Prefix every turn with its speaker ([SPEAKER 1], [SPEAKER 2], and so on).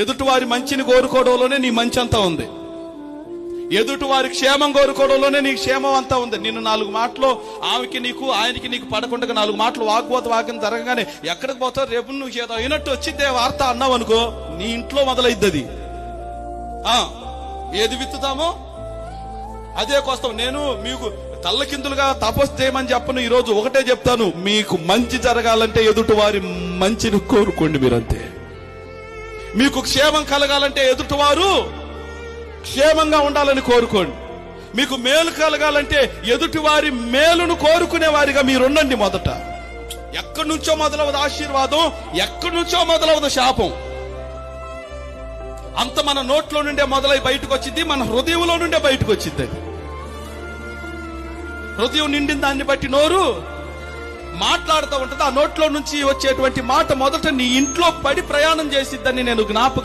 [SPEAKER 1] ఎదుటివారి మంచిని కోరుకోవడంలోనే నీ మంచి అంతా ఉంది. ఎదుటివారి క్షేమం కోరుకోవడంలోనే నీ క్షేమం అంతా ఉంది. నిన్ను 4 మాటలు ఆమెకి నీకు ఆయనకి నీకు పడకుండా 4 మాటలు వాగ్యం జరగగానే ఎక్కడికి పోతావు, రేపు నువ్వు ఏదో అయినట్టు వచ్చిందే వార్త అన్నావు అనుకో, నీ ఇంట్లో మొదలైద్ది అది. ఏది విత్తుతామో అదే కోస్తాం. నేను మీకు తల్లకిందులుగా తపస్సు చేయమని చెప్పను. ఈరోజు ఒకటే చెప్తాను, మీకు మంచి జరగాలంటే ఎదుటివారి మంచిని కోరుకోండి మీరంతే. మీకు క్షేమం కలగాలంటే ఎదుటివారు క్షేమంగా ఉండాలని కోరుకోండి. మీకు మేలు కలగాలంటే ఎదుటివారి మేలును కోరుకునే వారిగా మీరుండండి. మొదట ఎక్కడి నుంచో మొదలవదు ఆశీర్వాదం, ఎక్కడి నుంచో మొదలవదు శాపం. అంత మన నోట్లో నుండే మొదలై బయటకు వచ్చింది, మన హృదయంలో నుండే బయటకు వచ్చింది. హృదయం నిండిన దాన్ని బట్టి నోరు మాట్లాడుతూ ఉంటది. ఆ నోట్లో నుంచి వచ్చేటువంటి మాట మొదట నీ ఇంట్లో పడి ప్రయాణం చేసిద్దని నేను జ్ఞాపకం